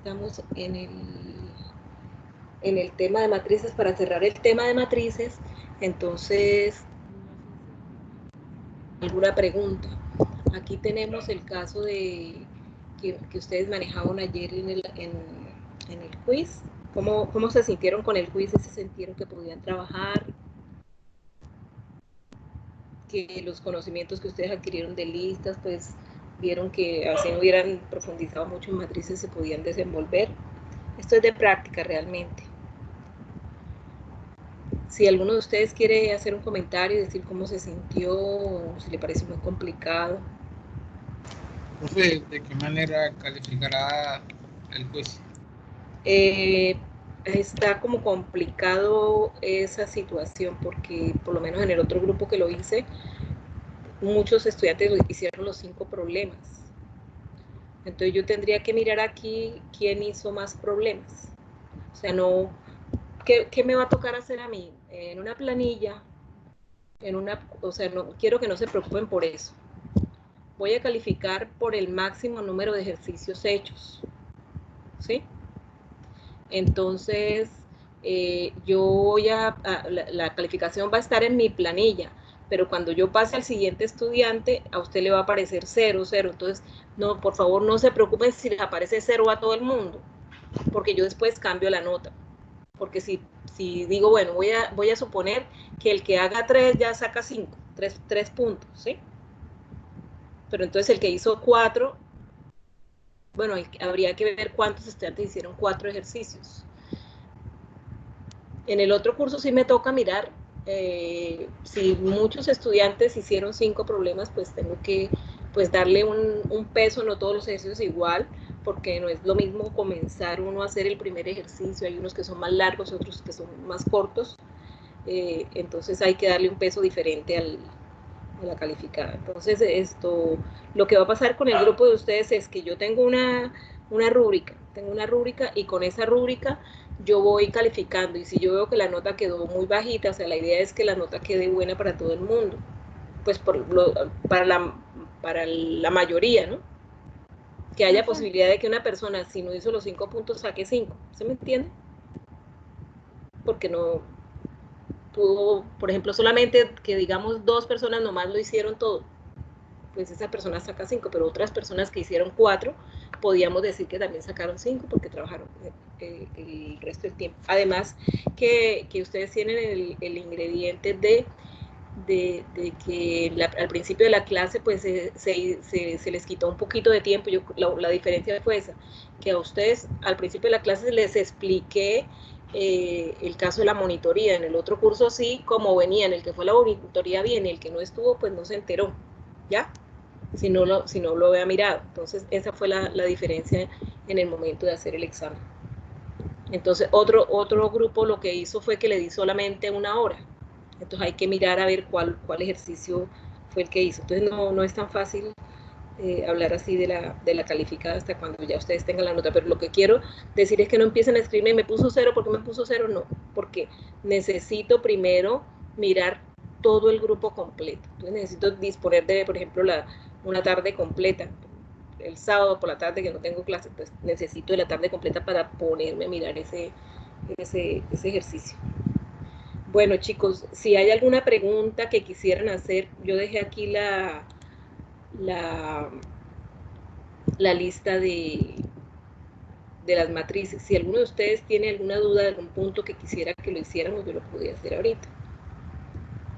estamos en el tema de matrices. Para cerrar el tema de matrices, entonces, ¿alguna pregunta? Aquí tenemos el caso de que ustedes manejaban ayer en el quiz. ¿Cómo se sintieron con el quiz? ¿Se sintieron que podían trabajar? Que los conocimientos que ustedes adquirieron de listas, pues vieron que así no hubieran profundizado mucho en matrices, se podían desenvolver. Esto es de práctica realmente. Si alguno de ustedes quiere hacer un comentario y decir cómo se sintió, o si le parece muy complicado. Profe, ¿de qué manera calificará el quiz? Está como complicado esa situación porque por lo menos en el otro grupo que lo hice, muchos estudiantes hicieron los 5 problemas. Entonces yo tendría que mirar aquí quién hizo más problemas. O sea, no, ¿qué me va a tocar hacer a mí? En una planilla, o sea, no, quiero que no se preocupen por eso. Voy a calificar por el máximo número de ejercicios hechos, ¿sí? Entonces, yo voy la calificación va a estar en mi planilla, pero cuando yo pase al siguiente estudiante, a usted le va a aparecer 0, 0. Entonces, no, por favor, no se preocupen si le aparece 0 a todo el mundo, porque yo después cambio la nota. Porque si digo, bueno, voy a suponer que el que haga 3 ya saca 5, 3 puntos, ¿sí? Pero entonces el que hizo 4, bueno, habría que ver cuántos estudiantes hicieron 4 ejercicios. En el otro curso sí me toca mirar, si muchos estudiantes hicieron 5 problemas, pues tengo que darle un peso, no todos los ejercicios igual, porque no es lo mismo comenzar uno a hacer el primer ejercicio, hay unos que son más largos, otros que son más cortos, entonces hay que darle un peso diferente a la calificada. Entonces lo que va a pasar con el grupo de ustedes es que yo tengo una rúbrica, y con esa rúbrica yo voy calificando, y si yo veo que la nota quedó muy bajita, o sea, la idea es que la nota quede buena para todo el mundo, pues para la mayoría, ¿no? Que haya posibilidad de que una persona, si no hizo los 5 puntos, saque 5, ¿se me entiende? Porque no pudo, por ejemplo, solamente que digamos 2 personas nomás lo hicieron todo, pues esa persona saca 5, pero otras personas que hicieron 4, podíamos decir que también sacaron 5 porque trabajaron el resto del tiempo. Además, que ustedes tienen el ingrediente de que al principio de la clase pues se les quitó un poquito de tiempo. La diferencia fue esa, que a ustedes al principio de la clase les expliqué el caso de la monitoría. En el otro curso sí, como venía, en el que fue la monitoría bien, y el que no estuvo pues no se enteró, ¿ya? Si no lo había mirado. Entonces esa fue la diferencia en el momento de hacer el examen. Entonces otro grupo lo que hizo fue que le di solamente 1 hora. Entonces hay que mirar a ver cuál ejercicio fue el que hizo. Entonces no es tan fácil hablar así de la calificada hasta cuando ya ustedes tengan la nota, pero lo que quiero decir es que no empiecen a escribirme, me puso 0, ¿por qué me puso 0? No, porque necesito primero mirar todo el grupo completo. Entonces necesito disponer de, por ejemplo, una tarde completa. El sábado por la tarde que no tengo clase, pues necesito de la tarde completa para ponerme a mirar ese ejercicio. Bueno, chicos, si hay alguna pregunta que quisieran hacer, yo dejé aquí la lista de las matrices. Si alguno de ustedes tiene alguna duda de algún punto que quisiera que lo hiciéramos, yo lo podría hacer ahorita.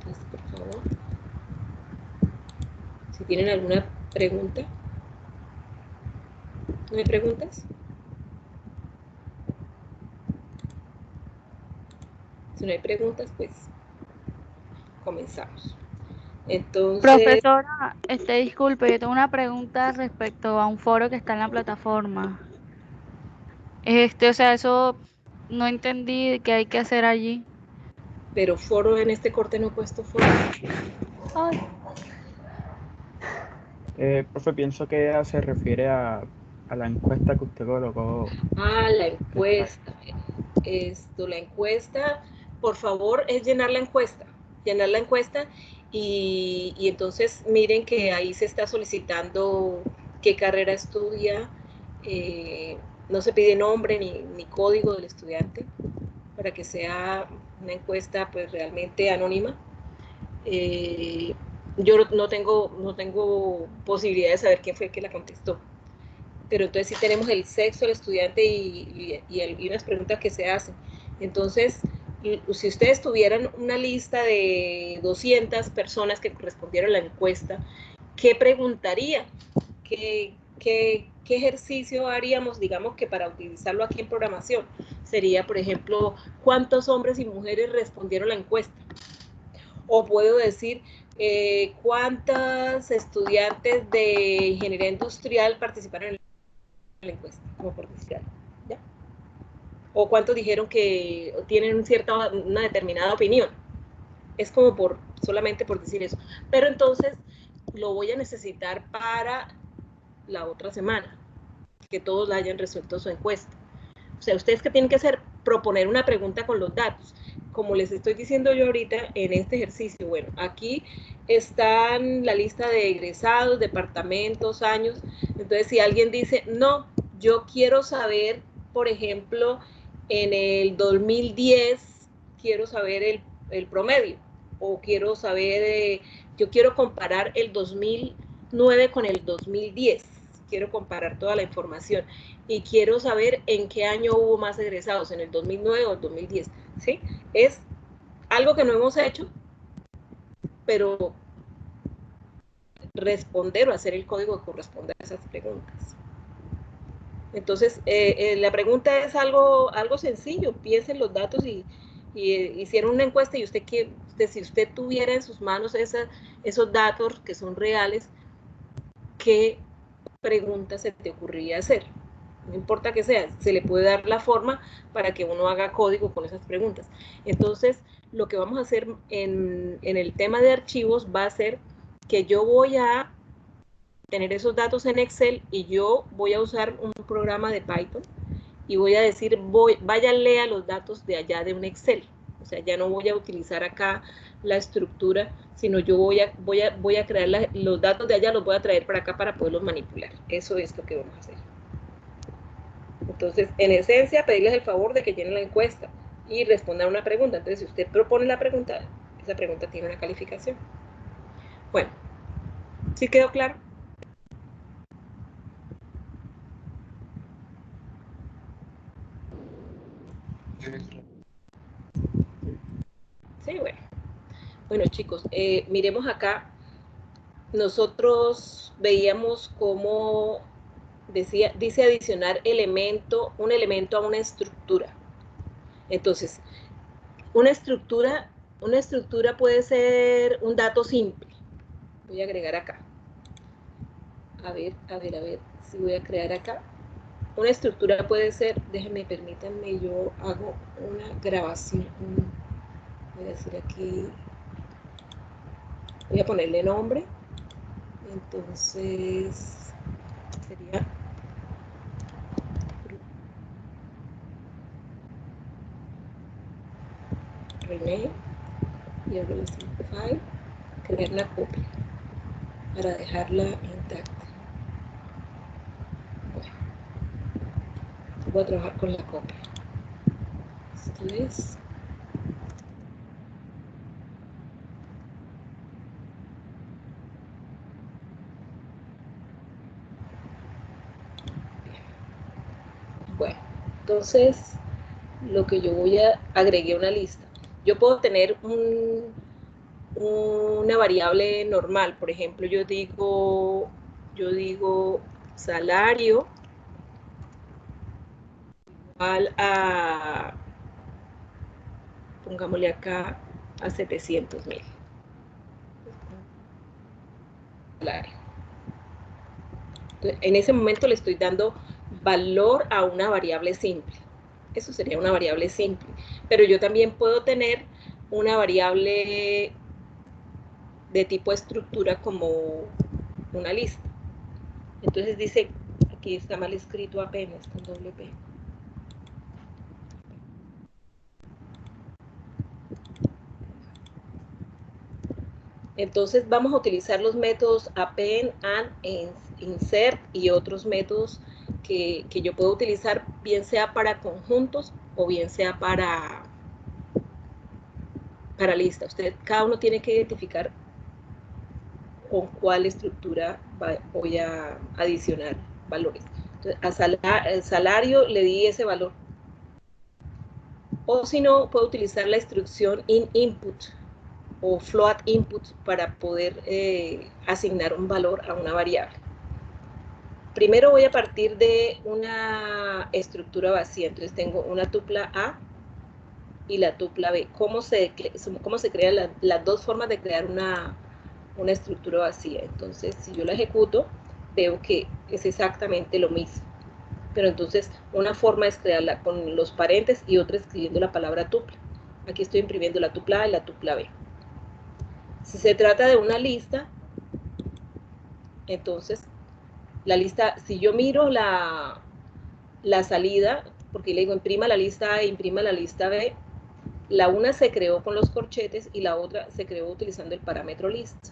Entonces, por favor, si tienen alguna pregunta. ¿No hay preguntas? Si no hay preguntas, pues comenzamos. Entonces, profesora, disculpe, yo tengo una pregunta respecto a un foro que está en la plataforma. O sea, eso no entendí qué hay que hacer allí. pero foro en este corte no he puesto foro. Ay. Profe, pienso que ella se refiere a la encuesta que usted colocó. La encuesta. La encuesta, por favor, es llenar la encuesta. Y entonces miren que ahí se está solicitando qué carrera estudia, no se pide nombre ni código del estudiante para que sea una encuesta pues realmente anónima. Yo no tengo posibilidad de saber quién fue el que la contestó, pero entonces sí tenemos el sexo del estudiante y unas preguntas que se hacen. Entonces, si ustedes tuvieran una lista de 200 personas que respondieron a la encuesta, ¿qué preguntaría? ¿Qué ejercicio haríamos, digamos, que para utilizarlo aquí en programación? Sería, por ejemplo, ¿cuántos hombres y mujeres respondieron la encuesta? O puedo decir, ¿cuántos estudiantes de ingeniería industrial participaron en la encuesta? Como por decir algo, ¿ya? O cuántos dijeron que tienen una determinada opinión. Es como solamente por decir eso. Pero entonces lo voy a necesitar para la otra semana, que todos la hayan resuelto su encuesta. O sea, ustedes que tienen que hacer, proponer una pregunta con los datos. Como les estoy diciendo yo ahorita en este ejercicio, bueno, aquí están la lista de egresados, departamentos, años. Entonces, si alguien dice, no, yo quiero saber, por ejemplo, en el 2010, quiero saber el promedio, o quiero saber, yo quiero comparar el 2009 con el 2010, quiero comparar toda la información y quiero saber en qué año hubo más egresados, en el 2009 o el 2010, ¿sí? Es algo que no hemos hecho, pero responder o hacer el código que corresponde a esas preguntas. Entonces, la pregunta es algo sencillo, piensen los datos y hicieron una encuesta y si usted tuviera en sus manos esos datos que son reales, ¿qué pregunta se te ocurriría hacer? No importa que sea, se le puede dar la forma para que uno haga código con esas preguntas. Entonces, lo que vamos a hacer en el tema de archivos va a ser que yo voy a tener esos datos en Excel y yo voy a usar un programa de Python y voy a decir, vaya, lea los datos de allá de un Excel. O sea, ya no voy a utilizar acá la estructura, sino yo voy a crear los datos de allá, los voy a traer para acá para poderlos manipular. Eso es lo que vamos a hacer. Entonces, en esencia, pedirles el favor de que llenen la encuesta y respondan una pregunta. Entonces, si usted propone la pregunta, esa pregunta tiene una calificación. Bueno, ¿sí quedó claro? Sí, bueno. Bueno, chicos, miremos acá. Nosotros veíamos cómo dice adicionar un elemento a una estructura. Entonces, una estructura puede ser un dato simple. Voy a agregar acá. A ver, si voy a crear acá. Una estructura puede ser, permítanme, yo hago una grabación. Voy a decir aquí, voy a ponerle nombre. Entonces, sería rename y hago la simplify, crear la copia para dejarla intacta. Bueno, voy a trabajar con la copia. Esto es bueno, entonces lo que yo agregué una lista. Yo puedo tener una variable normal, por ejemplo, yo digo salario igual a, pongámosle acá, a 700,000. Salario. Entonces, en ese momento le estoy dando valor a una variable simple. Eso sería una variable simple. Pero yo también puedo tener una variable de tipo estructura como una lista. Entonces dice, aquí está mal escrito apenas, con doble P. Entonces vamos a utilizar los métodos append, and, insert y otros métodos que yo puedo utilizar, bien sea para conjuntos o bien sea para lista. Cada uno tiene que identificar con cuál estructura voy a adicionar valores. Entonces, al salario le di ese valor. O si no, puedo utilizar la instrucción inInput o float input para poder asignar un valor a una variable. Primero voy a partir de una estructura vacía. Entonces tengo una tupla A y la tupla B. ¿Cómo se crean las dos formas de crear una estructura vacía? Entonces, si yo la ejecuto, veo que es exactamente lo mismo. Pero entonces, una forma es crearla con los paréntesis y otra escribiendo la palabra tupla. Aquí estoy imprimiendo la tupla A y la tupla B. Si se trata de una lista, entonces, la lista, si yo miro la salida, porque le digo imprima la lista A e imprima la lista B, la una se creó con los corchetes y la otra se creó utilizando el parámetro list.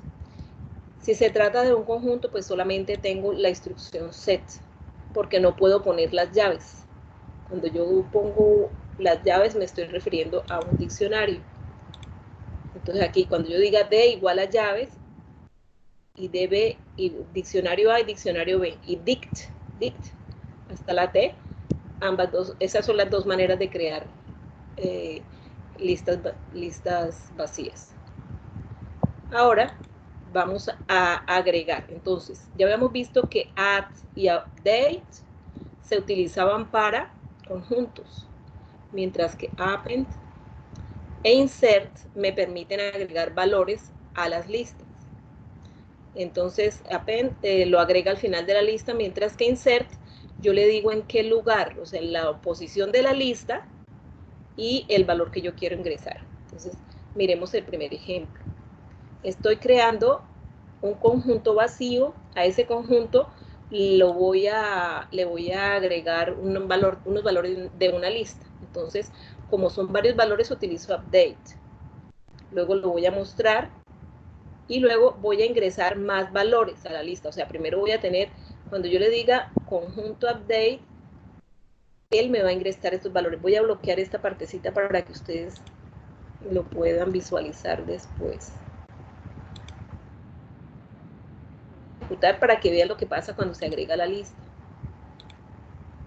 Si se trata de un conjunto, pues solamente tengo la instrucción set, porque no puedo poner las llaves. Cuando yo pongo las llaves me estoy refiriendo a un diccionario. Entonces aquí cuando yo diga D igual a llaves, y DB, y diccionario A y diccionario B, y dict, hasta la T, ambas dos, esas son las dos maneras de crear listas vacías. Ahora vamos a agregar. Entonces, ya habíamos visto que add y update se utilizaban para conjuntos, mientras que append e insert me permiten agregar valores a las listas. Entonces, append lo agrega al final de la lista, mientras que insert yo le digo en qué lugar, o sea, en la posición de la lista y el valor que yo quiero ingresar. Entonces, miremos el primer ejemplo. Estoy creando un conjunto vacío. A ese conjunto le voy a agregar unos valores de una lista. Entonces, como son varios valores, utilizo update. Luego lo voy a mostrar y luego voy a ingresar más valores a la lista. O sea, primero voy a tener, cuando yo le diga conjunto update, él me va a ingresar estos valores. Voy a bloquear esta partecita para que ustedes lo puedan visualizar después. Ejecutar para que vean lo que pasa cuando se agrega la lista.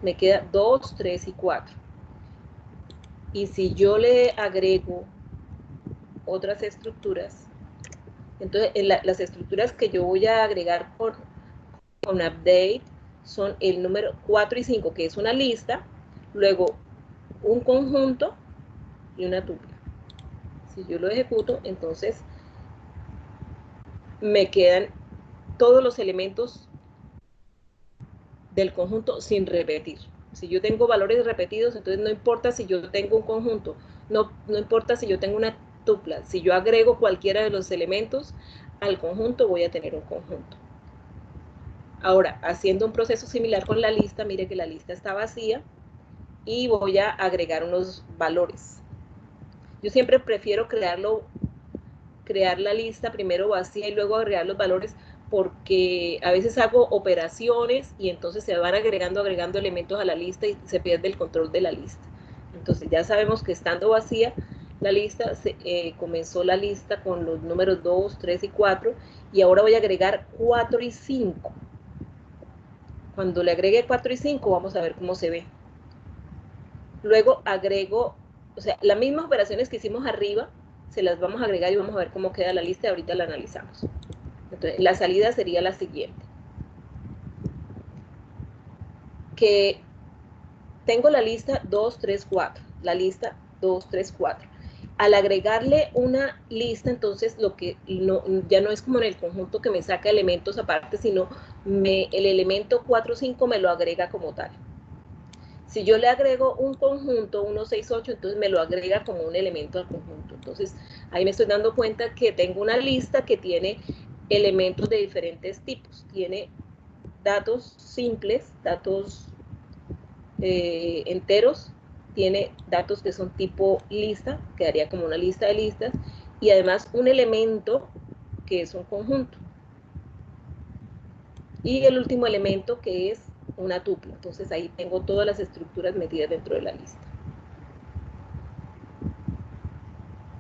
Me queda 2, 3 y 4. Y si yo le agrego otras estructuras, entonces las estructuras que yo voy a agregar con update son el número 4 y 5, que es una lista, luego un conjunto y una tupla. Si yo lo ejecuto, entonces me quedan todos los elementos del conjunto sin repetir. Si yo tengo valores repetidos, entonces no importa si yo tengo un conjunto, no importa si yo tengo una tupla, si yo agrego cualquiera de los elementos al conjunto, voy a tener un conjunto. Ahora, haciendo un proceso similar con la lista, mire que la lista está vacía y voy a agregar unos valores. Yo siempre prefiero crear la lista primero vacía y luego agregar los valores, porque a veces hago operaciones y entonces se van agregando elementos a la lista y se pierde el control de la lista. Entonces ya sabemos que estando vacía la lista, comenzó la lista con los números 2, 3 y 4 y ahora voy a agregar 4 y 5. Cuando le agregue 4 y 5 vamos a ver cómo se ve. Luego agrego, o sea, las mismas operaciones que hicimos arriba, se las vamos a agregar y vamos a ver cómo queda la lista y ahorita la analizamos. Entonces, la salida sería la siguiente. Que tengo la lista 2, 3, 4. La lista 2, 3, 4. Al agregarle una lista, entonces ya no es como en el conjunto que me saca elementos aparte, sino el elemento 4, 5 me lo agrega como tal. Si yo le agrego un conjunto, 1, 6, 8, entonces me lo agrega como un elemento al conjunto. Entonces, ahí me estoy dando cuenta que tengo una lista que tiene elementos de diferentes tipos. Tiene datos simples, datos enteros, tiene datos que son tipo lista, quedaría como una lista de listas, y además un elemento que es un conjunto. Y el último elemento que es una tuple. Entonces ahí tengo todas las estructuras metidas dentro de la lista.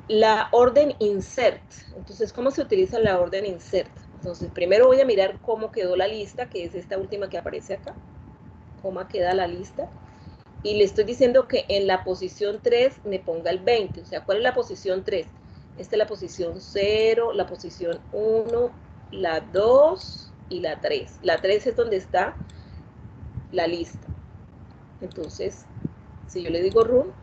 La orden insert. Entonces, ¿cómo se utiliza la orden insert? Entonces, primero voy a mirar cómo quedó la lista, que es esta última que aparece acá. Cómo queda la lista. Y le estoy diciendo que en la posición 3 me ponga el 20. O sea, ¿cuál es la posición 3? Esta es la posición 0, la posición 1, la 2 y la 3. La 3 es donde está la lista. Entonces, si yo le digo run,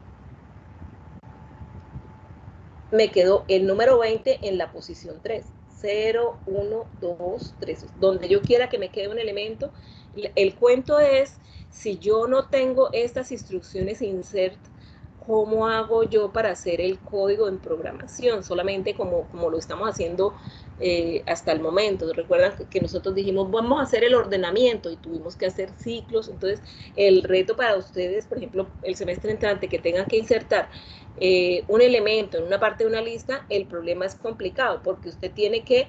me quedó el número 20 en la posición 3. 0, 1, 2, 3. Donde yo quiera que me quede un elemento. El cuento es, si yo no tengo estas instrucciones insert, ¿cómo hago yo para hacer el código en programación? Solamente como lo estamos haciendo hasta el momento. Recuerdan que nosotros dijimos, vamos a hacer el ordenamiento y tuvimos que hacer ciclos. Entonces, el reto para ustedes, por ejemplo, el semestre entrante, que tengan que insertar un elemento en una parte de una lista, el problema es complicado porque usted tiene que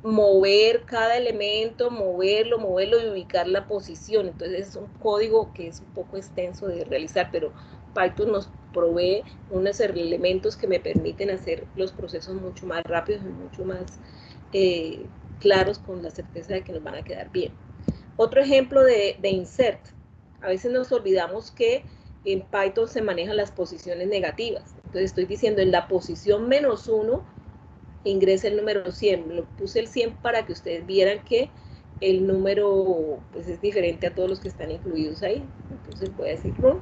mover cada elemento, moverlo y ubicar la posición. Entonces es un código que es un poco extenso de realizar, pero Python nos provee unos elementos que me permiten hacer los procesos mucho más rápidos y mucho más claros, con la certeza de que nos van a quedar bien. Otro ejemplo de insert. A veces nos olvidamos que en Python se manejan las posiciones negativas. Entonces estoy diciendo en la posición -1 ingresa el número 100. Lo puse el 100 para que ustedes vieran que el número pues, es diferente a todos los que están incluidos ahí. Entonces voy a decir run.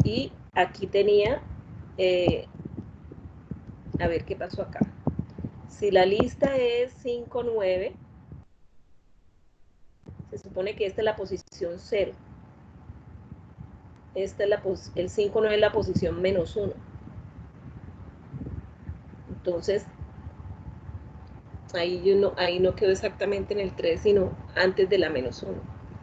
Y aquí tenía, a ver qué pasó acá. Si la lista es 5, 9, se supone que esta es la posición 0. Esta es el 5, 9 es la posición -1. Entonces, ahí no quedó exactamente en el 3, sino antes de la -1.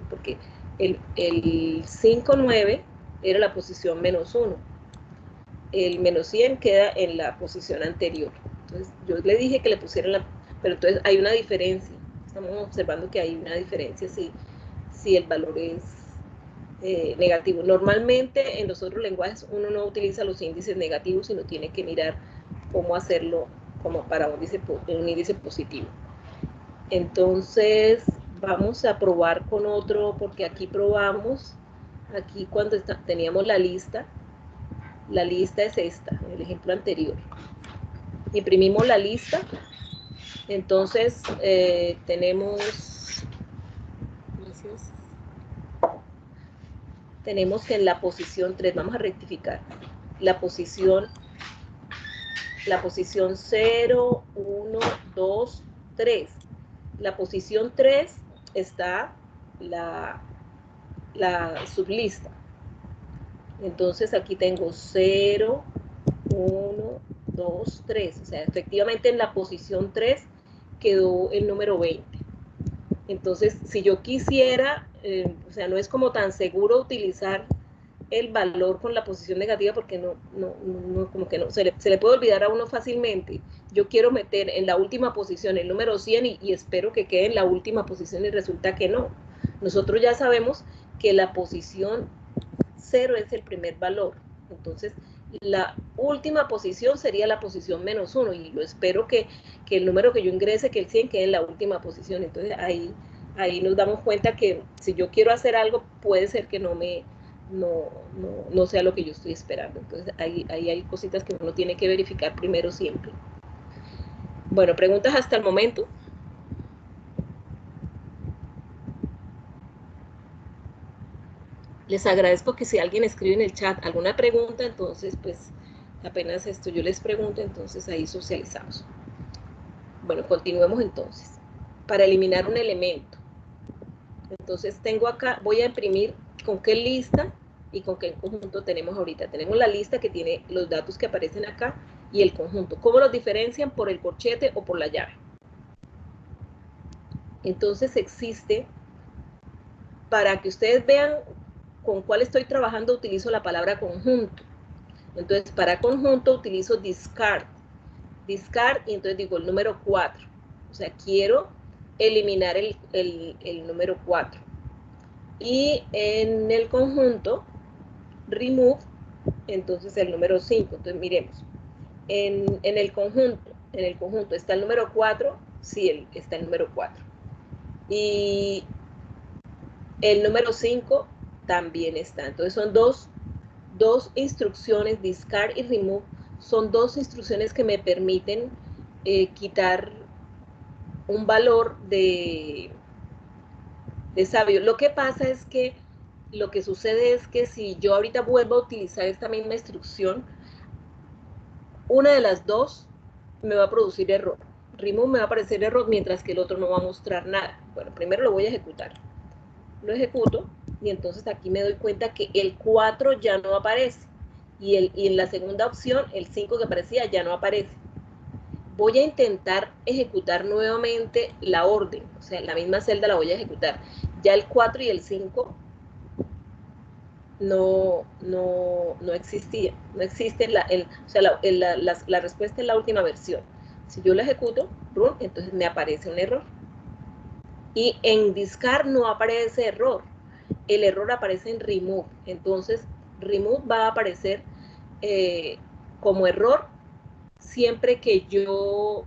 Porque el 5, 9 era la posición -1. El -100 queda en la posición anterior. Entonces, yo le dije que le pusieran la... Pero entonces hay una diferencia. Estamos observando que hay una diferencia si el valor es negativo. Normalmente en los otros lenguajes uno no utiliza los índices negativos, sino tiene que mirar cómo hacerlo como para un índice positivo. Entonces vamos a probar con otro, porque aquí probamos, aquí cuando teníamos la lista es esta, en el ejemplo anterior. Imprimimos la lista, entonces tenemos que en la posición 3, vamos a rectificar, la posición 0, 1, 2, 3. La posición 3 está la sublista. Entonces aquí tengo 0, 1, 2, 3. O sea, efectivamente en la posición 3 quedó el número 20. Entonces, si yo quisiera, o sea, no es como tan seguro utilizar el valor con la posición negativa porque como que no, se le puede olvidar a uno fácilmente. Yo quiero meter en la última posición el número 100 y espero que quede en la última posición y resulta que no. Nosotros ya sabemos que la posición 0 es el primer valor. Entonces, la última posición sería la posición -1 y yo espero que el número que yo ingrese, que el 100, quede en la última posición. Entonces, ahí nos damos cuenta que si yo quiero hacer algo, puede ser que no sea lo que yo estoy esperando. Entonces, ahí hay cositas que uno tiene que verificar primero siempre. Bueno, preguntas hasta el momento. Les agradezco que si alguien escribe en el chat alguna pregunta, entonces pues apenas yo les pregunto, entonces ahí socializamos. Bueno, continuemos entonces. Para eliminar un elemento. Entonces tengo acá, voy a imprimir con qué lista y con qué conjunto tenemos ahorita. Tenemos la lista que tiene los datos que aparecen acá y el conjunto. ¿Cómo los diferencian? Por el corchete o por la llave. Entonces existe, para que ustedes vean con cuál estoy trabajando, utilizo la palabra conjunto. Entonces, para conjunto utilizo discard. Discard y entonces digo el número 4. O sea, quiero eliminar el número 4. Y en el conjunto, remove, entonces el número 5. Entonces miremos, en el conjunto está el número 4, sí, está el número 4. Y el número 5 también está. Entonces son dos instrucciones, discard y remove, son dos instrucciones que me permiten quitar un valor de sabio. Lo que pasa es que lo que sucede es que si yo ahorita vuelvo a utilizar esta misma instrucción, una de las dos me va a producir error. Remove me va a aparecer error, mientras que el otro no va a mostrar nada. Bueno, primero lo voy a ejecutar. Lo ejecuto y entonces aquí me doy cuenta que el 4 ya no aparece. Y en la segunda opción, el 5 que aparecía ya no aparece. Voy a intentar ejecutar nuevamente la orden, o sea, la misma celda la voy a ejecutar. Ya el 4 y el 5 no existía, no existe, la respuesta en la última versión. Si yo la ejecuto, run, entonces me aparece un error. Y en discard no aparece error, el error aparece en remove. Entonces, remove va a aparecer como error siempre que yo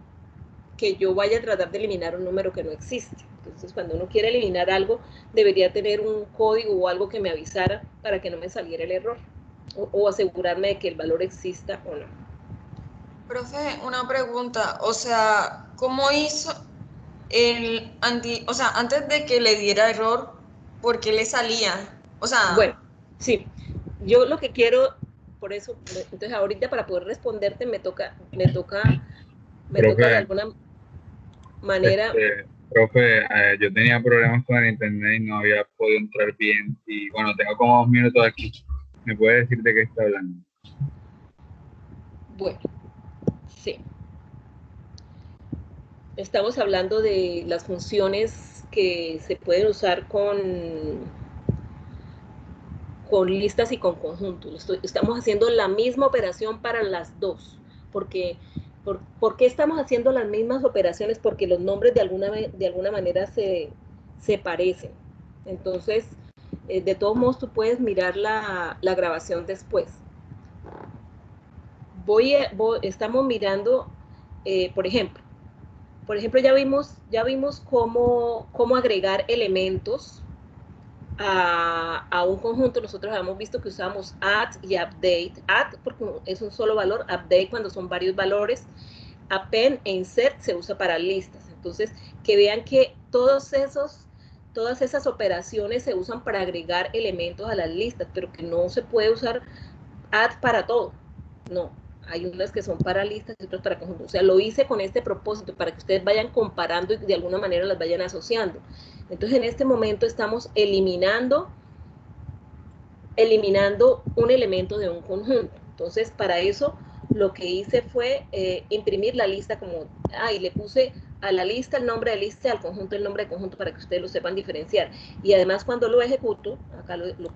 vaya a tratar de eliminar un número que no existe. Entonces, cuando uno quiere eliminar algo, debería tener un código o algo que me avisara para que no me saliera el error, o asegurarme de que el valor exista o no. Profe, una pregunta, o sea, ¿cómo hizo antes de que le diera error, por qué le salía? O sea, bueno, sí, yo lo que quiero, por eso, entonces ahorita para poder responderte me toca de alguna manera. Profe, yo tenía problemas con el internet y no había podido entrar bien. Y bueno, tengo como 2 minutos aquí. ¿Me puede decir de qué está hablando? Bueno, sí. Estamos hablando de las funciones que se pueden usar con listas y con conjuntos. Estamos haciendo la misma operación para las dos. ¿Por qué estamos haciendo las mismas operaciones? Porque los nombres de alguna manera se parecen. Entonces, de todos modos, tú puedes mirar la grabación después. Estamos mirando, por ejemplo, ya vimos cómo agregar elementos a un conjunto. Nosotros habíamos visto que usamos add y update. Add porque es un solo valor, update cuando son varios valores, append e insert se usa para listas. Entonces, que vean que todas esas operaciones se usan para agregar elementos a las listas, pero que no se puede usar add para todo. No, hay unas que son para listas y otras para conjuntos. O sea, lo hice con este propósito, para que ustedes vayan comparando y de alguna manera las vayan asociando. Entonces, en este momento estamos eliminando un elemento de un conjunto. Entonces, para eso, lo que hice fue imprimir la lista como, y le puse a la lista el nombre de lista, al conjunto el nombre de conjunto, para que ustedes lo sepan diferenciar. Y además, cuando lo ejecuto,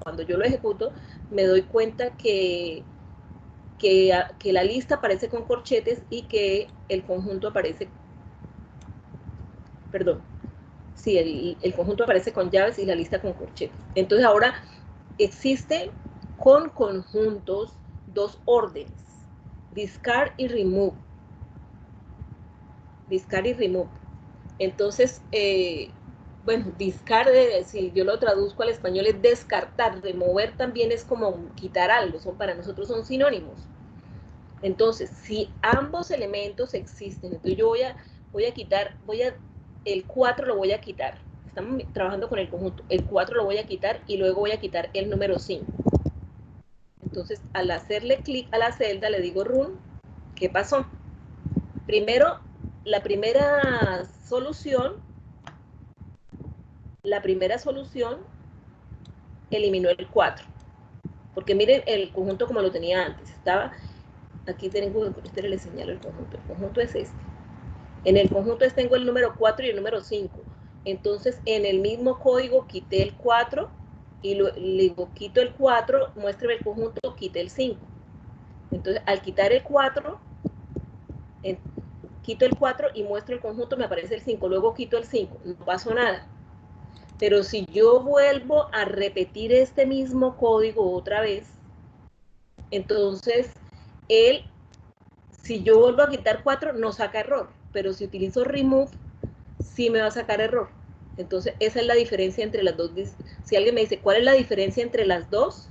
cuando yo lo ejecuto, me doy cuenta que la lista aparece con corchetes y que el conjunto aparece, el conjunto aparece con llaves y la lista con corchetes. Entonces ahora existe con conjuntos dos órdenes, discard y remove. Discard y remove. Entonces, discard, si yo lo traduzco al español, es descartar. Remover también es como quitar algo, para nosotros son sinónimos. Entonces, si ambos elementos existen, entonces yo voy a quitar, el 4 lo voy a quitar. Estamos trabajando con el conjunto. El 4 lo voy a quitar y luego voy a quitar el número 5. Entonces, al hacerle clic a la celda, le digo run. ¿Qué pasó? Primero, la primera solución eliminó el 4. Porque miren el conjunto como lo tenía antes. Aquí tengo, le señalo el conjunto. El conjunto es este. En el conjunto tengo el número 4 y el número 5. Entonces, en el mismo código quité el 4 y le digo, quito el 4, muéstrame el conjunto, quité el 5. Entonces, al quitar el 4, quito el 4 y muestro el conjunto, me aparece el 5, luego quito el 5, no pasó nada. Pero si yo vuelvo a repetir este mismo código otra vez, entonces si yo vuelvo a quitar 4, no saca error, pero si utilizo remove, sí me va a sacar error. Entonces, esa es la diferencia entre las dos. Si alguien me dice, ¿cuál es la diferencia entre las dos?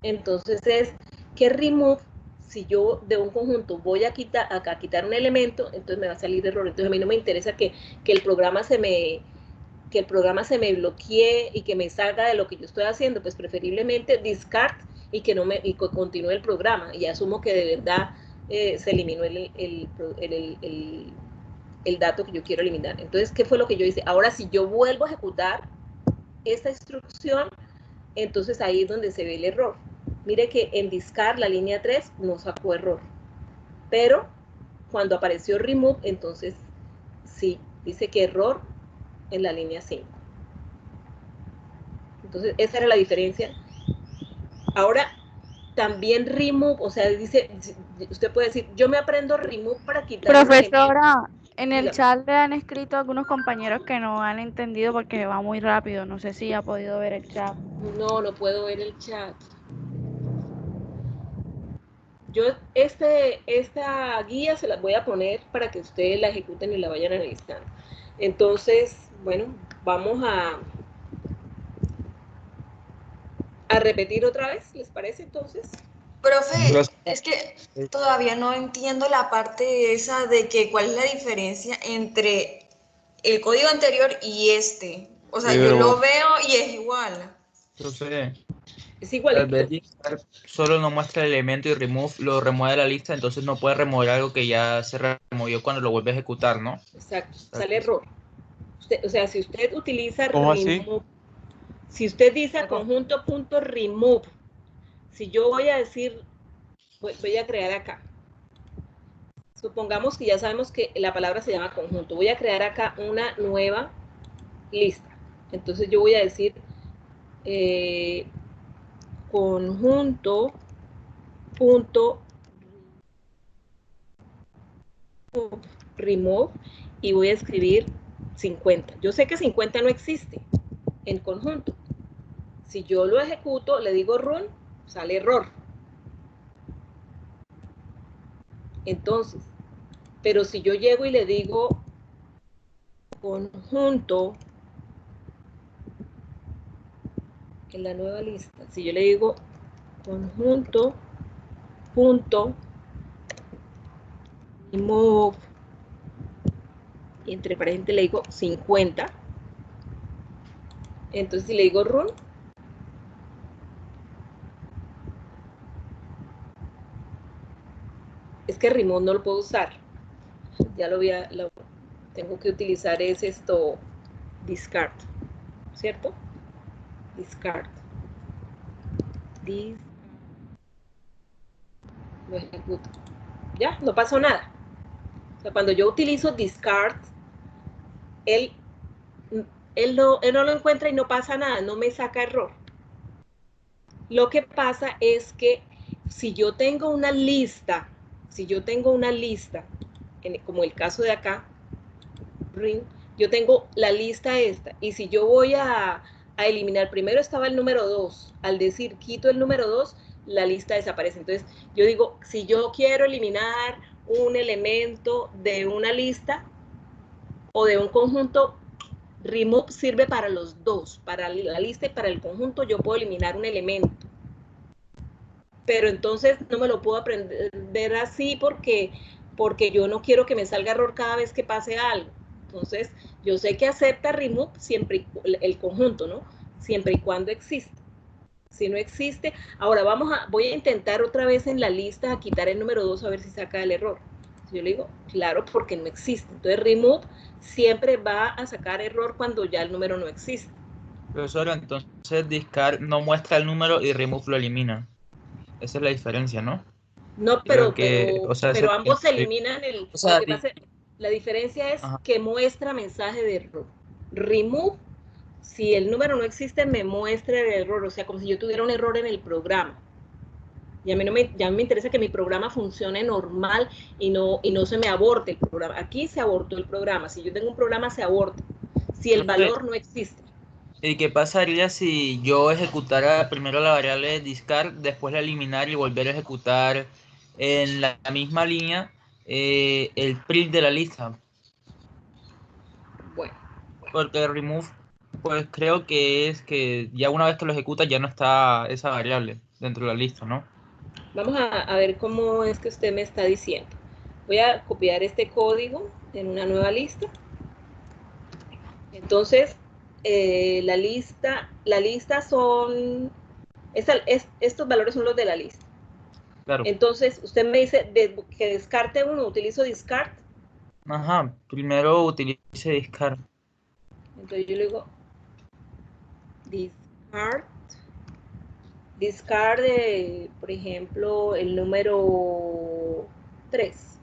Entonces es que remove, si yo de un conjunto voy a quitar un elemento, entonces me va a salir error. Entonces a mí no me interesa que el programa se me bloquee y que me salga de lo que yo estoy haciendo, pues preferiblemente discard y que continúe el programa, y asumo que de verdad se eliminó el dato que yo quiero eliminar. Entonces, ¿qué fue lo que yo hice? Ahora, si yo vuelvo a ejecutar esta instrucción, entonces ahí es donde se ve el error. Mire que en discard la línea 3 no sacó error, pero cuando apareció remove, entonces sí, dice que error en la línea 5. Entonces, esa era la diferencia. Ahora, también remove, o sea, dice, usted puede decir, yo me aprendo remove para quitar. Profesora, en el Dígame. chat le han escrito algunos compañeros que no han entendido porque va muy rápido. No sé si ha podido ver el chat. No puedo ver el chat. Yo esta guía se las voy a poner para que ustedes la ejecuten y la vayan analizando. Entonces, bueno, vamos a repetir otra vez, ¿les parece entonces? Profe, es que todavía no entiendo la parte esa de que cuál es la diferencia entre el código anterior y este. O sea, yo lo veo y es igual. Profe, Es igual. tal vez discard solo no muestra el elemento y remove lo remueve de la lista, entonces no puede remover algo que ya se removió cuando lo vuelve a ejecutar, ¿no? Exacto, sale error. O sea, si usted utiliza ¿Cómo remove, así? si usted dice conjunto.remove, si yo voy a decir, voy a crear acá, supongamos que ya sabemos que la palabra se llama conjunto, voy a crear acá una nueva lista. Entonces yo voy a decir conjunto punto remove y voy a escribir 50. Yo sé que 50 no existe en conjunto. Si yo lo ejecuto, le digo run, sale error. Entonces, pero si yo llego y le digo conjunto en la nueva lista, si yo le digo conjunto punto remove y entre paréntesis le digo 50, entonces si le digo run, es que remove no lo puedo usar, ya tengo que utilizar discard, ¿cierto? Discard. Lo ejecuto. Ya, no pasó nada. O sea, cuando yo utilizo discard, él no lo encuentra y no pasa nada, no me saca error. Lo que pasa es que si yo tengo una lista, como el caso de acá, yo tengo la lista esta, y si yo voy a eliminar, primero estaba el número 2, al decir quito el número 2, la lista desaparece. Entonces yo digo, si yo quiero eliminar un elemento de una lista o de un conjunto, remove sirve para los dos, para la lista y para el conjunto. Yo puedo eliminar un elemento, pero entonces no me lo puedo aprender así porque yo no quiero que me salga error cada vez que pase algo. Entonces yo sé que acepta remove siempre el conjunto, ¿no? Siempre y cuando exista. Si no existe, ahora voy a intentar otra vez en la lista a quitar el número 2 a ver si saca el error. Yo le digo, claro, porque no existe. Entonces remove siempre va a sacar error cuando ya el número no existe. Profesora, entonces discard no muestra el número y remove lo elimina. Esa es la diferencia, ¿no? No, Creo pero ambos eliminan o sea, lo que pasa, la diferencia es ajá. que muestra mensaje de error. Remove, si el número no existe, me muestra el error, o sea, como si yo tuviera un error en el programa. Y a mí ya me interesa que mi programa funcione normal y no se me aborte el programa. Aquí se abortó el programa. Si yo tengo un programa, se aborta. Si el valor no existe. ¿Y qué pasaría si yo ejecutara primero la variable discard, después la eliminar y volver a ejecutar en la misma línea el print de la lista? Bueno. Porque remove, pues creo que es que ya una vez que lo ejecutas ya no está esa variable dentro de la lista, ¿no? Vamos a ver cómo es que usted me está diciendo. Voy a copiar este código en una nueva lista. Entonces, la lista son, estos valores son los de la lista. Claro. Entonces, usted me dice que descarte uno, utilizo discard. Ajá, primero utilice discard. Entonces yo le digo discard de, por ejemplo, el número 3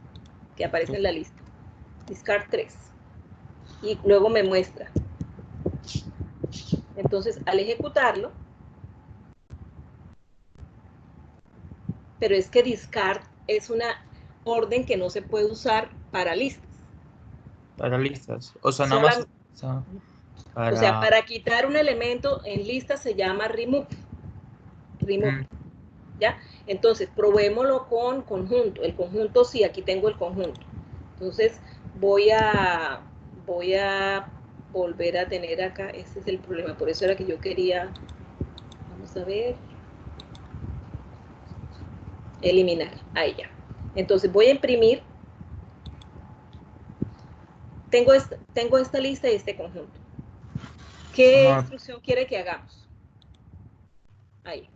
que aparece en la lista. Discard 3. Y luego me muestra. Entonces, al ejecutarlo, pero es que discard es una orden que no se puede usar para listas. Para listas. O sea, nada más. O sea, para quitar un elemento en lista se llama remove. ¿Ya? Entonces, probémoslo con conjunto. El conjunto, sí, aquí tengo el conjunto. Entonces, voy a volver a tener acá, ese es el problema, por eso era que yo quería, vamos a ver, eliminar, ahí ya. Entonces voy a imprimir, tengo esta lista y este conjunto. ¿Qué instrucción quiere que hagamos? Ahí.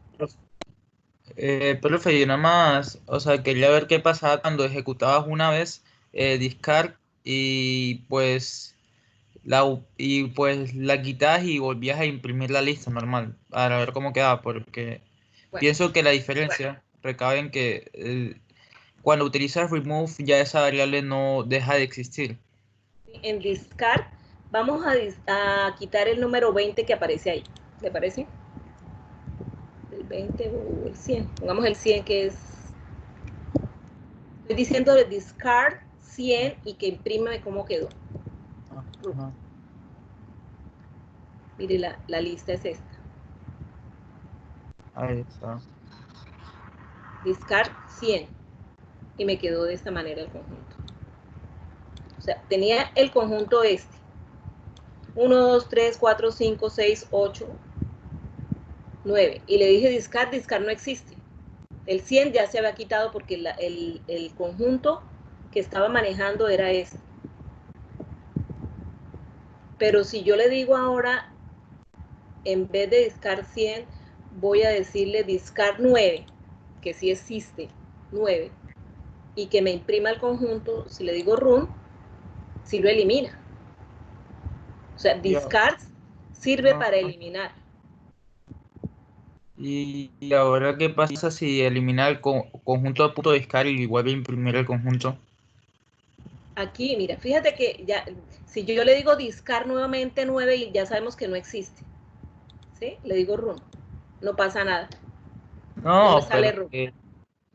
Profe, yo nada más, o sea, quería ver qué pasaba cuando ejecutabas una vez discard y pues la quitas y volvías a imprimir la lista normal, para ver cómo quedaba, porque pienso que la diferencia recabe en que cuando utilizas remove ya esa variable no deja de existir. En discard vamos a quitar el número 20 que aparece ahí, ¿le parece? El 20 o el 100, pongamos el 100 que es, estoy diciendo de discard 100 y que imprime cómo quedó. Mire, la lista es esta. Ahí está. Discard 100 y me quedó de esta manera el conjunto. O sea, tenía el conjunto este. 1, 2, 3, 4, 5, 6, 8, 9. Y le dije discard no existe. El 100 ya se había quitado porque el conjunto que estaba manejando era ese. Pero si yo le digo ahora, en vez de discard 100, voy a decirle discard 9, que sí existe, 9, y que me imprima el conjunto, si le digo run, sí lo elimina. O sea, discard sirve para eliminar. ¿Y ahora qué pasa si elimina el conjunto de punto discard y vuelve a imprimir el conjunto? Aquí, mira, fíjate que ya, si yo le digo discard nuevamente 9 y ya sabemos que no existe, ¿sí? Le digo run, no pasa nada. No, me sale pero que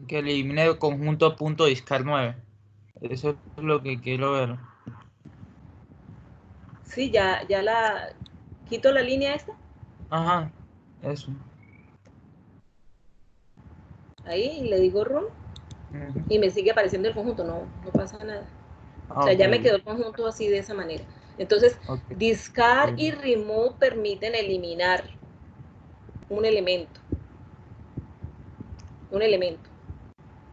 elimine el conjunto punto discard 9. Eso es lo que quiero ver. Sí, ya la quito la línea esta. Ajá, eso. Ahí le digo run y me sigue apareciendo el conjunto, no pasa nada. O sea, ya me quedó el conjunto así de esa manera. Entonces, discard y remove permiten eliminar un elemento.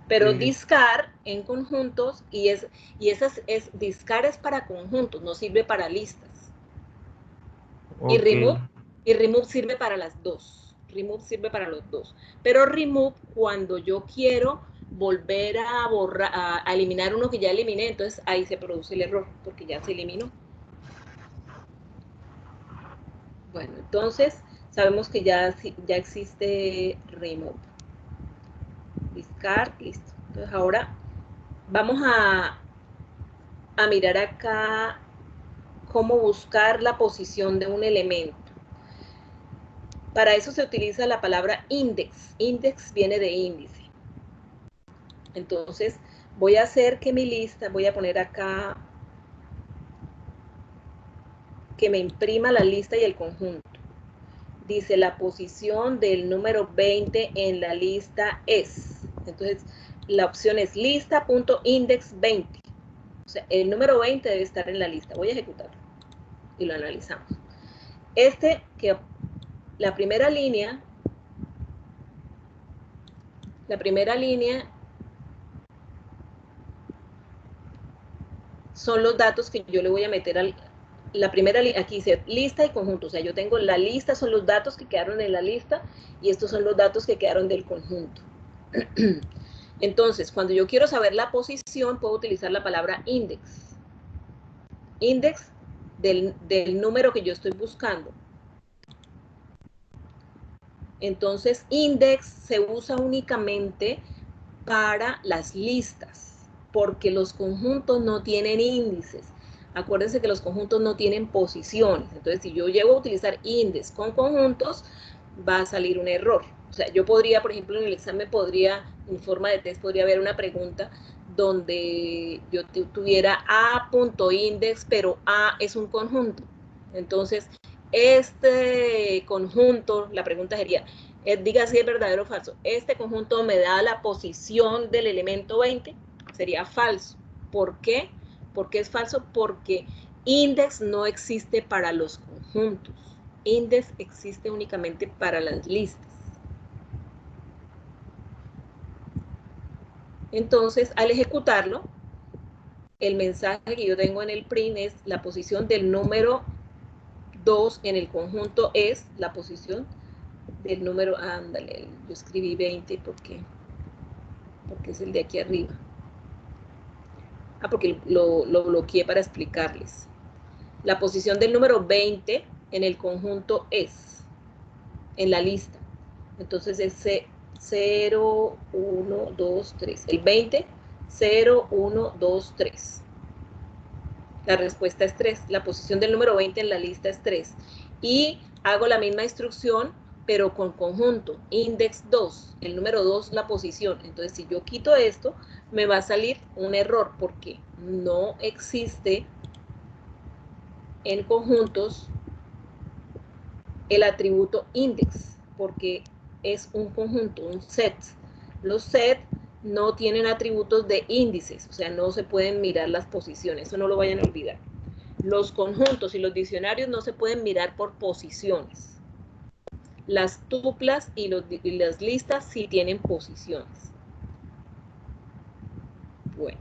Pero discard en conjuntos discard es para conjuntos, no sirve para listas. Y remove sirve para las dos. Remove sirve para los dos. Pero remove, cuando yo quiero volver a borrar, a eliminar uno que ya eliminé, entonces ahí se produce el error, porque ya se eliminó. Bueno, entonces sabemos que ya existe remove. Discard, listo. Entonces ahora vamos a mirar acá cómo buscar la posición de un elemento. Para eso se utiliza la palabra index. Index viene de índice. Entonces, voy a hacer que mi lista, voy a poner acá que me imprima la lista y el conjunto. Dice, la posición del número 20 en la lista es. Entonces, la opción es lista.index 20. O sea, el número 20 debe estar en la lista. Voy a ejecutarlo y lo analizamos. La primera línea son los datos que yo le voy a meter al... La primera, aquí dice lista y conjunto, o sea, yo tengo la lista, son los datos que quedaron en la lista, y estos son los datos que quedaron del conjunto. Entonces, cuando yo quiero saber la posición, puedo utilizar la palabra index. Index del número que yo estoy buscando. Entonces, index se usa únicamente para las listas, porque los conjuntos no tienen índices. Acuérdense que los conjuntos no tienen posiciones. Entonces, si yo llego a utilizar index con conjuntos, va a salir un error. O sea, yo podría, por ejemplo, en el examen en forma de test, podría haber una pregunta donde yo tuviera a.index, pero a es un conjunto. Entonces, este conjunto, la pregunta sería, diga si es verdadero o falso. Este conjunto me da la posición del elemento 20, sería falso. ¿Por qué? ¿Por qué es falso? Porque index no existe para los conjuntos. Index existe únicamente para las listas. Entonces, al ejecutarlo, el mensaje que yo tengo en el print es la posición del número 2 en el conjunto es la posición del número, ándale, yo escribí 20 porque es el de aquí arriba. Porque lo bloqueé para explicarles. La posición del número 20 en el conjunto es, en la lista. Entonces es 0, 1, 2, 3. El 20, 0, 1, 2, 3. La respuesta es 3. La posición del número 20 en la lista es 3. Y hago la misma instrucción, pero con conjunto. Index 2, el número 2, la posición. Entonces, si yo quito esto, me va a salir un error, porque no existe en conjuntos el atributo index, porque es un conjunto, un set. Los sets no tienen atributos de índices, o sea, no se pueden mirar las posiciones, eso no lo vayan a olvidar. Los conjuntos y los diccionarios no se pueden mirar por posiciones. Las tuplas y las listas sí tienen posiciones. Bueno.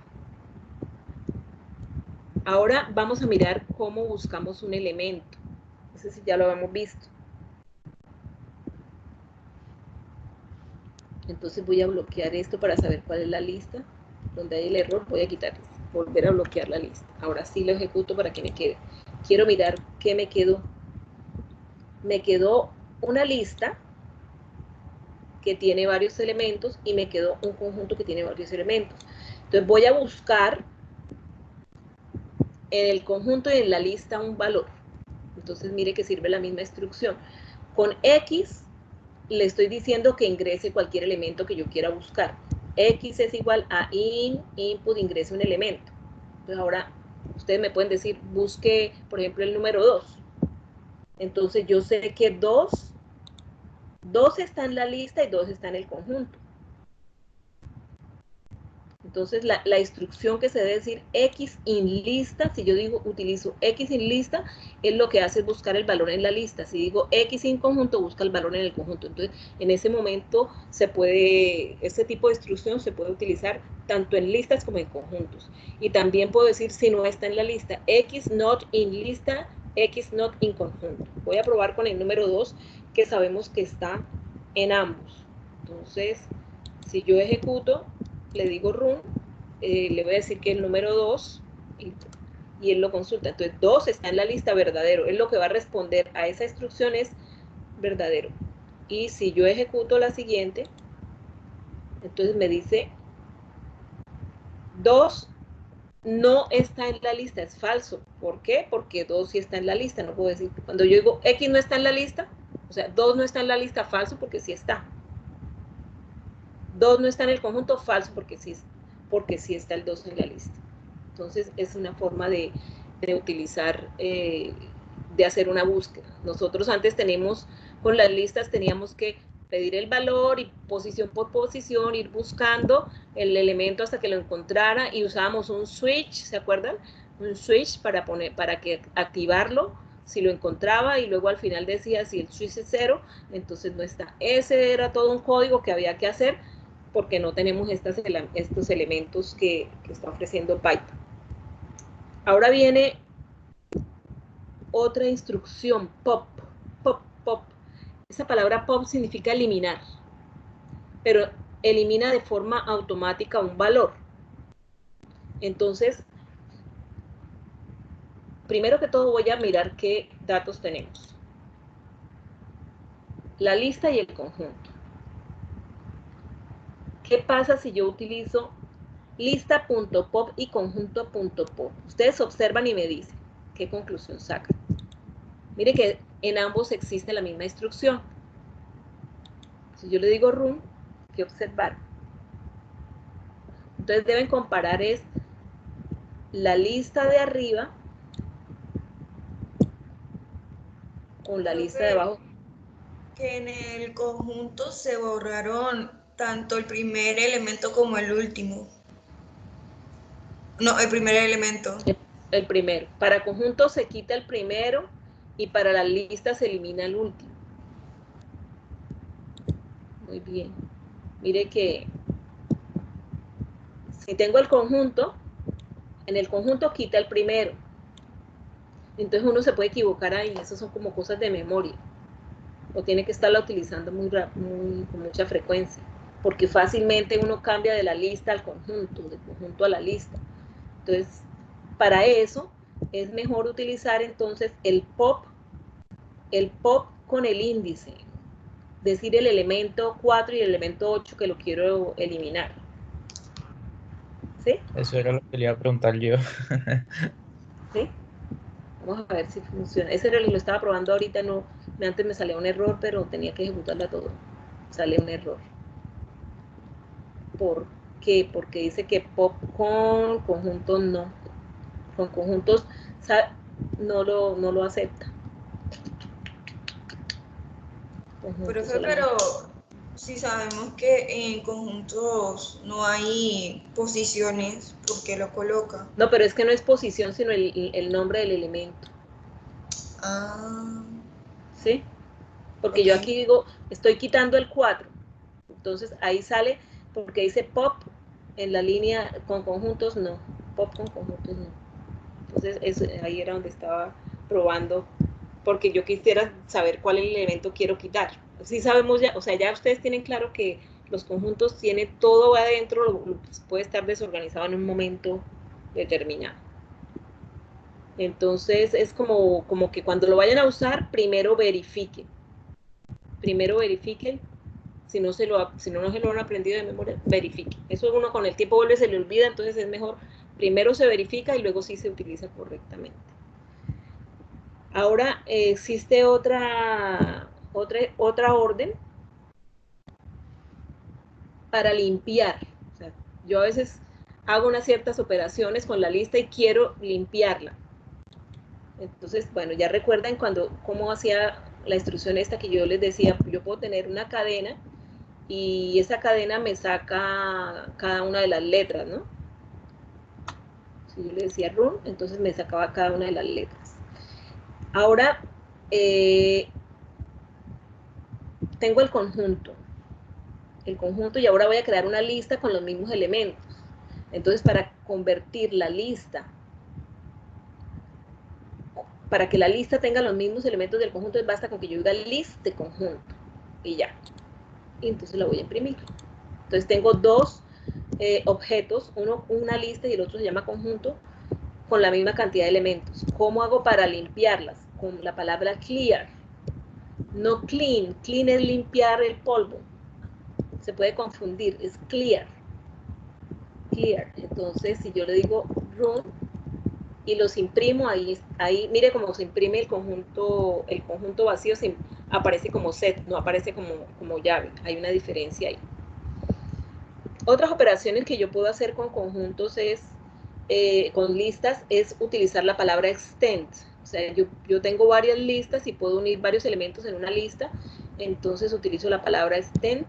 Ahora vamos a mirar cómo buscamos un elemento. Ese sí ya lo habíamos visto. Entonces voy a bloquear esto para saber cuál es la lista. Donde hay el error voy a quitar, volver a bloquear la lista. Ahora sí lo ejecuto para que me quede. Quiero mirar qué me quedó. Me quedó una lista que tiene varios elementos y me quedó un conjunto que tiene varios elementos. Entonces voy a buscar en el conjunto y en la lista un valor. Entonces mire que sirve la misma instrucción. Con X le estoy diciendo que ingrese cualquier elemento que yo quiera buscar. X es igual a input, ingrese un elemento. Entonces ahora ustedes me pueden decir, busque, por ejemplo, el número 2. Entonces yo sé que 2 está en la lista y 2 está en el conjunto. Entonces la instrucción que se debe decir X in lista, si yo digo utilizo X in lista, es lo que hace es buscar el valor en la lista. Si digo X in conjunto, busca el valor en el conjunto. Entonces en ese momento este tipo de instrucción se puede utilizar tanto en listas como en conjuntos. Y también puedo decir si no está en la lista, X not in lista, X not in conjunto. Voy a probar con el número 2, que sabemos que está en ambos. Entonces, si yo ejecuto, le digo run, le voy a decir que el número 2 y él lo consulta. Entonces 2 está en la lista verdadero. Él lo que va a responder a esa instrucción es verdadero. Y si yo ejecuto la siguiente, entonces me dice 2 no está en la lista, es falso. ¿Por qué? Porque 2 sí está en la lista. No puedo decir, cuando yo digo X no está en la lista, o sea, 2 no está en la lista, falso, porque sí está. 2 no está en el conjunto, falso, porque sí está el 2 en la lista. Entonces es una forma de utilizar, de hacer una búsqueda. Nosotros antes con las listas teníamos que pedir el valor y posición por posición, ir buscando el elemento hasta que lo encontrara, y usábamos un switch, ¿se acuerdan? Un switch para que activarlo si lo encontraba, y luego al final decía si el switch es 0, entonces no está. Ese era todo un código que había que hacer porque no tenemos estos elementos que está ofreciendo Python. Ahora viene otra instrucción, pop. Esa palabra pop significa eliminar, pero elimina de forma automática un valor. Entonces, primero que todo voy a mirar qué datos tenemos. La lista y el conjunto. ¿Qué pasa si yo utilizo lista.pop y conjunto.pop? Ustedes observan y me dicen qué conclusión sacan. Mire que en ambos existe la misma instrucción. Si yo le digo run, ¿qué observar? Entonces deben comparar la lista de arriba con la lista de abajo. Que en el conjunto se borraron tanto el primer elemento como el último. No, el primer elemento. El primero. Para conjunto se quita el primero y para la lista se elimina el último. Muy bien. Mire que si tengo el conjunto, en el conjunto quita el primero. Entonces uno se puede equivocar ahí, eso son como cosas de memoria. O tiene que estarla utilizando con mucha frecuencia, porque fácilmente uno cambia de la lista al conjunto, del conjunto a la lista. Entonces, para eso es mejor utilizar entonces el pop con el índice, decir el elemento 4 y el elemento 8 que lo quiero eliminar. ¿Sí? Eso era lo que le iba a preguntar yo. ¿Sí? Vamos a ver si funciona. Ese lo estaba probando ahorita, no, antes me salía un error, pero tenía que ejecutarla todo. Sale un error. ¿Por qué? Porque dice que pop con conjuntos no. Con conjuntos no lo acepta. Profe, pero si sabemos que en conjuntos no hay posiciones, ¿por qué lo coloca? No, pero es que no es posición, sino el nombre del elemento. Ah. ¿Sí? Porque okay. Yo aquí digo, estoy quitando el 4. Entonces ahí sale, porque dice pop en la línea con conjuntos, no. Pop con conjuntos, no. Entonces ahí era donde estaba probando, porque yo quisiera saber cuál elemento quiero quitar. Sí sabemos ya, o sea, ya ustedes tienen claro que los conjuntos tiene todo adentro, puede estar desorganizado en un momento determinado. Entonces es como que cuando lo vayan a usar, primero verifiquen. Si no se lo han aprendido de memoria, verifiquen. Eso uno con el tiempo vuelve, se le olvida, entonces es mejor, primero se verifica y luego sí se utiliza correctamente. Ahora existe otra orden para limpiar. O sea, yo a veces hago unas ciertas operaciones con la lista y quiero limpiarla. Entonces, bueno, ya recuerdan cómo hacía la instrucción esta que yo les decía, yo puedo tener una cadena y esa cadena me saca cada una de las letras, ¿no? Si yo le decía run, entonces me sacaba cada una de las letras. Ahora, tengo el conjunto y ahora voy a crear una lista con los mismos elementos. Entonces, para convertir la lista, para que la lista tenga los mismos elementos del conjunto, basta con que yo diga list de conjunto y ya. Y entonces la voy a imprimir. Entonces tengo dos objetos, uno una lista y el otro se llama conjunto, con la misma cantidad de elementos. ¿Cómo hago para limpiarlas? Con la palabra clear. No clean. Clean es limpiar el polvo. Se puede confundir, es clear. Clear. Entonces, si yo le digo run y los imprimo, ahí mire cómo se imprime el conjunto vacío, aparece como set, no aparece como llave. Hay una diferencia ahí. Otras operaciones que yo puedo hacer con conjuntos es, con listas, es utilizar la palabra extend. O sea, yo tengo varias listas y puedo unir varios elementos en una lista, entonces utilizo la palabra extend.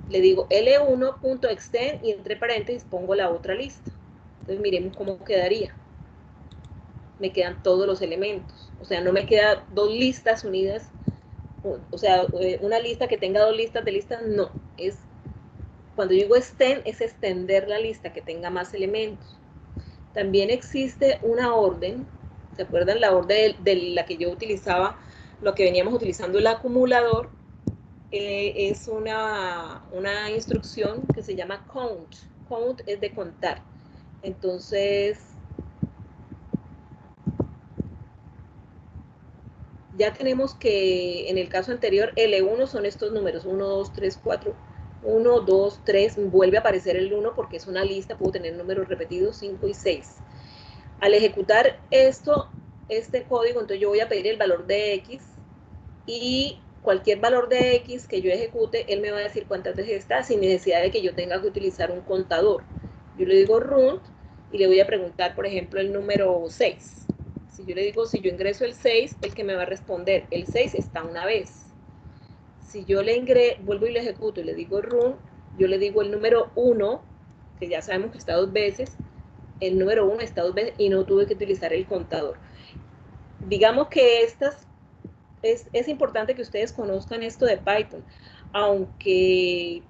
Le digo L1.extend y entre paréntesis pongo la otra lista. Entonces miremos cómo quedaría. Me quedan todos los elementos. O sea, no me quedan dos listas unidas. O sea, una lista que tenga dos listas de listas, no. Es, cuando yo digo extend, es extender la lista que tenga más elementos. También existe una orden, ¿se acuerdan? La orden de la que yo utilizaba, lo que veníamos utilizando el acumulador, es una instrucción que se llama count. Count es de contar. Entonces, ya tenemos que en el caso anterior, L1 son estos números, 1, 2, 3, 4, 1, 2, 3, vuelve a aparecer el 1 porque es una lista, puedo tener números repetidos, 5 y 6. Al ejecutar esto, este código, entonces yo voy a pedir el valor de X y cualquier valor de X que yo ejecute, él me va a decir cuántas veces está sin necesidad de que yo tenga que utilizar un contador. Yo le digo run y le voy a preguntar, por ejemplo, el número 6. Si yo le digo, si yo ingreso el 6, el que me va a responder, el 6 está una vez. Si yo le vuelvo y le ejecuto y le digo run, yo le digo el número 1, que ya sabemos que está dos veces, el número 1 está dos veces y no tuve que utilizar el contador. Digamos que es importante que ustedes conozcan esto de Python, aunque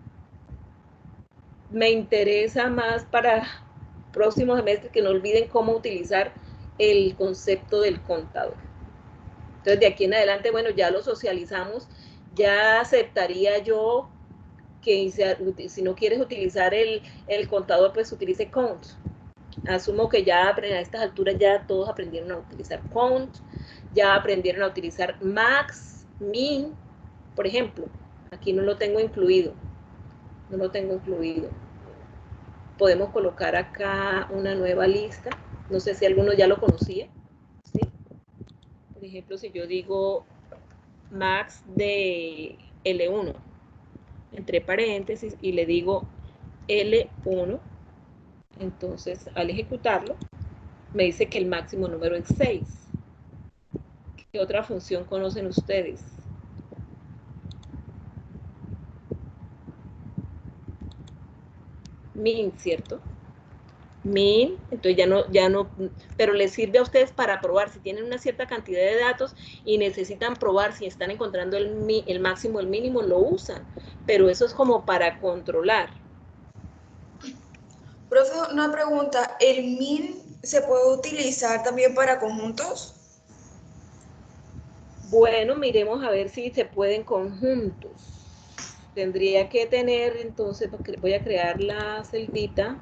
me interesa más para próximos semestres que no olviden cómo utilizar el concepto del contador. Entonces, de aquí en adelante, bueno, ya lo socializamos, ya aceptaría yo que si no quieres utilizar el contador, pues utilice count. Asumo que ya a estas alturas ya todos aprendieron a utilizar count, ya aprendieron a utilizar max, min, por ejemplo. Aquí no lo tengo incluido. No lo tengo incluido. Podemos colocar acá una nueva lista. No sé si alguno ya lo conocía. ¿Sí? Por ejemplo, si yo digo max de L1, entre paréntesis, y le digo L1, entonces al ejecutarlo, me dice que el máximo número es 6. ¿Qué otra función conocen ustedes? Min, ¿cierto? Min, entonces ya no, pero les sirve a ustedes para probar si tienen una cierta cantidad de datos y necesitan probar si están encontrando el máximo, el mínimo, lo usan, pero eso es como para controlar. Profe, una pregunta, ¿el min se puede utilizar también para conjuntos? Bueno, miremos a ver si se pueden conjuntos. Tendría que tener, entonces, voy a crear la celdita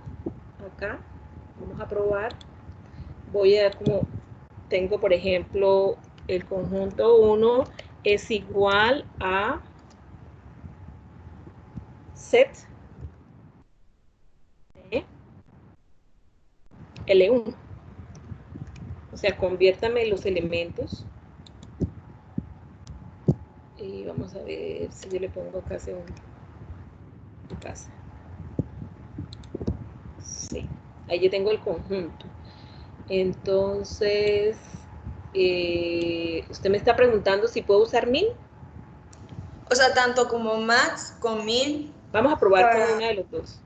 acá. Vamos a probar. Voy a, como tengo, por ejemplo, el conjunto 1 es igual a set de L1. O sea, conviértame los elementos. Y vamos a ver si yo le pongo acá segundo. Casa. Sí, ahí yo tengo el conjunto. Entonces, usted me está preguntando si puedo usar min. O sea, tanto como max con min. Vamos a probar con una de los dos.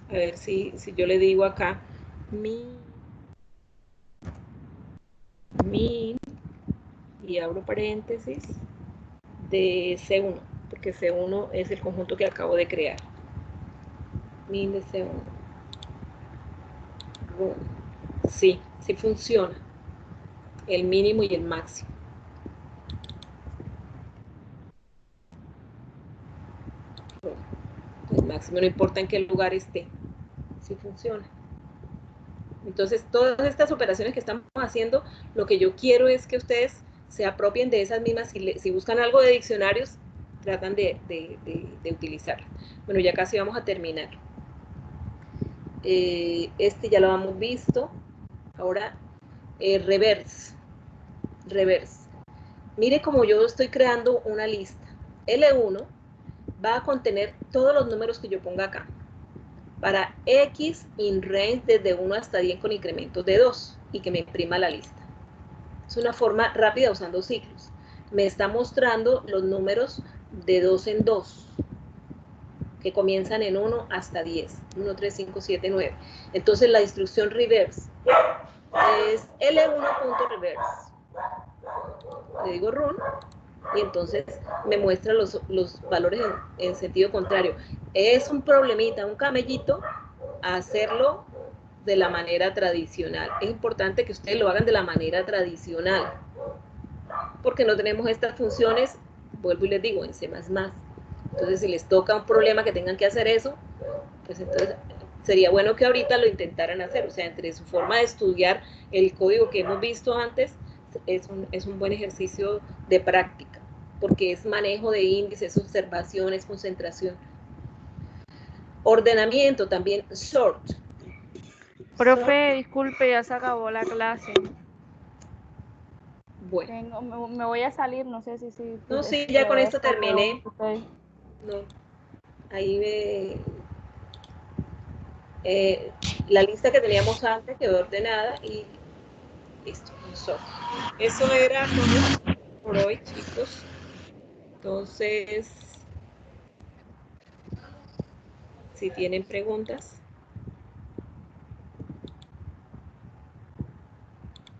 A ver si yo le digo acá min y abro paréntesis de C1, porque C1 es el conjunto que acabo de crear. Min de C1. Sí, sí funciona. El mínimo y el máximo. El máximo no importa en qué lugar esté. Sí funciona. Entonces, todas estas operaciones que estamos haciendo, lo que yo quiero es que ustedes se apropien de esas mismas. Si buscan algo de diccionarios, tratan de utilizarlas. Bueno, ya casi vamos a terminar. Este ya lo hemos visto. Ahora, reverse. Reverse. Mire cómo yo estoy creando una lista. L1 va a contener todos los números que yo ponga acá. para X in range desde 1 hasta 10 con incrementos de 2 y que me imprima la lista. Es una forma rápida usando ciclos. Me está mostrando los números de 2 en 2 que comienzan en 1 hasta 10. 1, 3, 5, 7, 9. Entonces la instrucción reverse es L1.reverse. Le digo run y entonces me muestra los valores en sentido contrario. Es un problemita, un camellito hacerlo de la manera tradicional. Es importante que ustedes lo hagan de la manera tradicional porque no tenemos estas funciones, vuelvo y les digo, en C++. Entonces, si les toca un problema que tengan que hacer eso, pues entonces sería bueno que ahorita lo intentaran hacer. O sea, entre su forma de estudiar el código que hemos visto antes, es un buen ejercicio de práctica, porque es manejo de índices, observaciones, concentración. Ordenamiento también, sort. Profe, disculpe, ya se acabó la clase. Bueno. Me voy a salir, no sé si... No, sí, ya con esto terminé. Okay. No, ahí la lista que teníamos antes quedó ordenada y listo. Eso era todo por hoy, chicos. Entonces, si tienen preguntas.